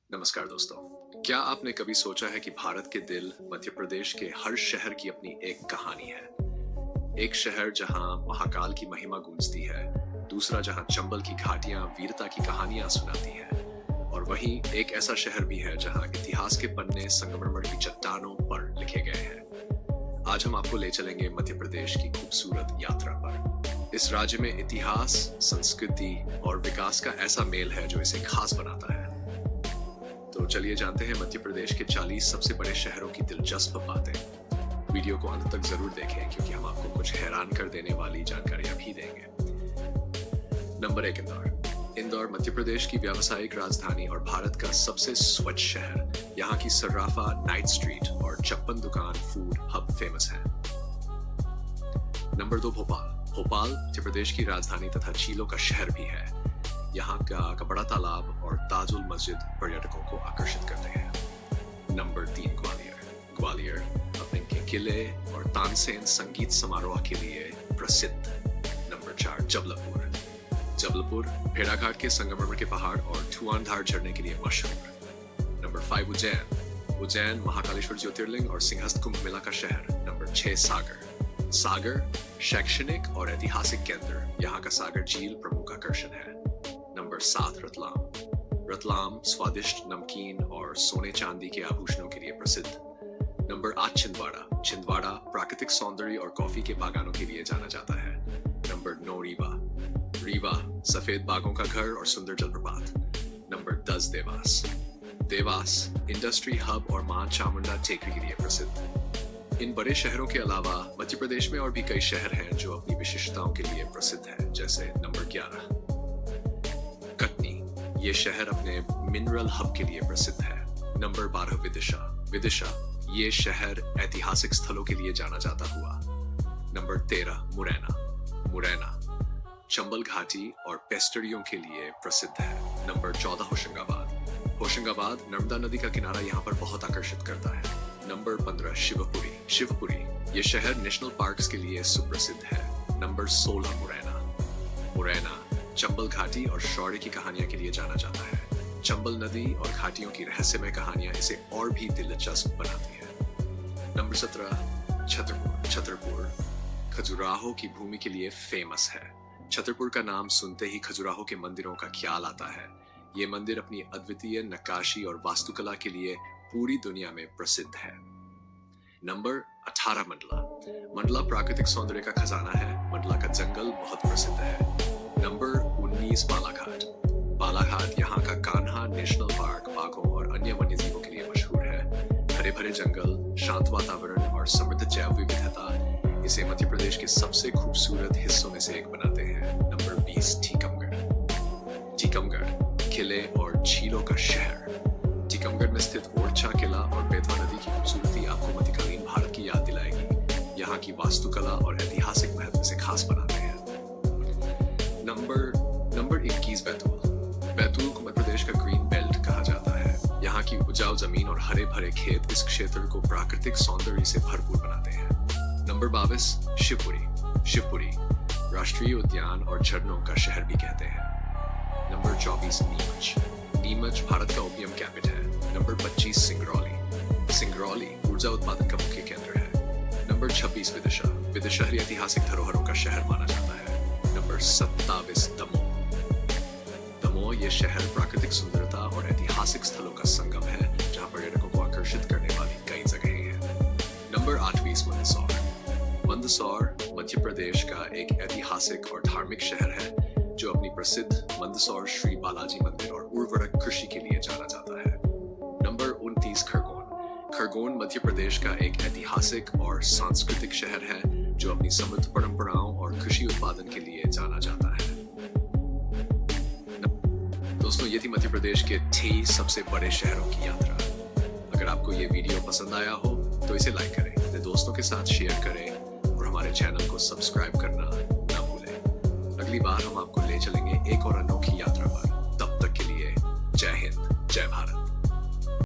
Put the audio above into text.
नमस्कार दोस्तों, क्या आपने कभी सोचा है कि भारत के दिल मध्य प्रदेश के हर शहर की अपनी एक कहानी है। एक शहर जहां महाकाल की महिमा गूंजती है, दूसरा जहां चंबल की घाटियां वीरता की कहानियां सुनाती हैं, और वहीं एक ऐसा शहर भी है जहां इतिहास के पन्ने संगमरमर की चट्टानों पर लिखे गए हैं। आज हम आपको ले चलेंगे मध्य प्रदेश की खूबसूरत यात्रा पर। इस राज्य में इतिहास, संस्कृति और विकास का ऐसा मेल है जो इसे खास बनाता है। तो चलिए जानते हैं मध्य प्रदेश के 40 सबसे बड़े शहरों की दिलचस्प बातें। वीडियो को अंत तक जरूर देखें क्योंकि हम आपको कुछ हैरान कर देने वाली जानकारियां भी देंगे। नंबर 1, इंदौर। इंदौर मध्य प्रदेश की व्यावसायिक राजधानी और भारत का सबसे स्वच्छ शहर। यहाँ की सर्राफा, नाइट स्ट्रीट और चप्पन दुकान फूड हब फेमस है। नंबर 2, भोपाल। भोपाल मध्य प्रदेश की राजधानी तथा झीलों का शहर भी है। यहाँ का बड़ा तालाब और ताजुल मस्जिद पर्यटकों को आकर्षित करते हैं। नंबर 3, ग्वालियर। ग्वालियर अपने किले और तानसेन संगीत समारोह के लिए प्रसिद्ध। नंबर 4, जबलपुर। जबलपुर भेड़ाघाट के संगमरमर के पहाड़ और धुआंधार झरने के लिए मशहूर। नंबर 5, उज्जैन। उज्जैन महाकालेश्वर ज्योतिर्लिंग और सिंहस्थ कुंभ मेला का शहर। नंबर 6, सागर। सागर शैक्षणिक और ऐतिहासिक केंद्र। यहाँ का सागर झील प्रमुख आकर्षण है। नंबर 7, रतलाम। रतलाम स्वादिष्ट नमकीन और सोने चांदी के आभूषणों के लिए प्रसिद्ध। नंबर 8, छिंदवाड़ा। छिंदवाड़ा प्राकृतिक सौंदर्य और कॉफी के बागानों के लिए जाना जाता है। नंबर 9, रीवा। रीवा सफेद बागों का घर और सुंदर जलप्रपात। Number 10, Dewas. Dewas industry hub और मां चामुंडा टेकरी के लिए प्रसिद्ध। इन बड़े शहरों के अलावा मध्य प्रदेश में और भी कई शहर हैं जो अपनी विशिष्टताओं के लिए प्रसिद्ध हैं, जैसे नंबर 11, कटनी। ये शहर अपने मिनरल हब के लिए प्रसिद्ध है। नंबर 12, विदिशा। विदिशा ये शहर ऐतिहासिक स्थलों के लिए जाना जाता हुआ। नंबर 13, मुरैना। मुरैना चंबल घाटी और पेस्टरियों के लिए प्रसिद्ध है। नंबर 14, होशंगाबाद। होशंगाबाद नर्मदा नदी का किनारा यहाँ पर बहुत आकर्षित करता है। नंबर 15, शिवपुरी। शिवपुरी ये शहर नेशनल पार्क्स के लिए सुप्रसिद्ध है। नंबर 16, मुरैना। मुरैना चंबल घाटी और शौर्य की कहानियों के लिए जाना जाता है। चंबल नदी और घाटियों की रहस्यमय कहानियां इसे और भी दिलचस्प बनाती हैं। नंबर 17, छतरपुर। छतरपुर खजुराहो की भूमि के लिए फेमस है। छतरपुर का नाम सुनते ही खजुराहो के मंदिरों का ख्याल आता है। ये मंदिर अपनी अद्वितीय नक्काशी और वास्तुकला के लिए पूरी दुनिया में प्रसिद्ध है। नंबर 18, मंडला। मंडला प्राकृतिक सौंदर्य का खजाना है। मंडला का जंगल बहुत प्रसिद्ध है। नंबर 19, बालाघाट। बालाघाट यहाँ का कान्हा नेशनल पार्क बाघों और अन्य वन्यजीवों के लिए मशहूर है। हरे भरे जंगल, शांत वातावरण और समृद्ध जैव विविधता इसे मध्य प्रदेश के सबसे खूबसूरत हिस्सों में से एक बनाते हैं। नंबर 20, टीकमगढ़। टीकमगढ़ किले और झीलों का शहर। टीकमगढ़ में स्थित ओरछा किला और बेतवा नदी की खूबसूरती आपको मध्यकालीन भारत की याद दिलाएगी। यहाँ की वास्तुकला और ऐतिहासिक महत्व से खास बनाते हैं। नंबर 21, बैतूल। बैतूल को मध्य प्रदेश का ग्रीन बेल्ट कहा जाता है। यहाँ की उपजाऊ जमीन और हरे भरे खेत इस क्षेत्र को प्राकृतिक सौंदर्य से भरपूर बनाते हैं। नंबर 22, शिवपुरी। शिवपुरी राष्ट्रीय उद्यान और झरनों का शहर भी कहते हैं। नंबर 24, नीमच। नीमच भारत का ओपियम कैपिट है। नंबर 25, सिंगरौली। सिंगरौली ऊर्जा उत्पादन का मुख्य केंद्र है। नंबर 26, विदिशा। विदिशा ऐतिहासिक धरोहरों का शहर माना जाता है। नंबर 27, दमोह। दमोह ये शहर प्राकृतिक सुंदरता और ऐतिहासिक स्थलों का संगम है, जहां पर्यटकों को आकर्षित करने वाली कई जगहें हैं। नंबर 28, मंदसौर। मंदसौर मध्य प्रदेश का एक ऐतिहासिक और धार्मिक शहर है जो अपनी प्रसिद्ध मंदसौर श्री बालाजी मंदिर और उर्वरक कृषि के लिए जाना जाता है। नंबर 29, खरगोन। खरगोन मध्य प्रदेश का एक ऐतिहासिक और सांस्कृतिक शहर है जो अपनी समृद्ध परंपराओं और कृषि उत्पादन के लिए जाना जाता है। दोस्तों, ये थी मध्य प्रदेश के 6 सबसे बड़े शहरों की यात्रा। अगर आपको ये वीडियो पसंद आया हो तो इसे लाइक करें, अपने दोस्तों के साथ शेयर करें और हमारे चैनल को सब्सक्राइब करना ना भूलें। अगली बार हम आपको ले चलेंगे एक और अनोखी यात्रा पर। तब तक के लिए जय हिंद, जय भारत।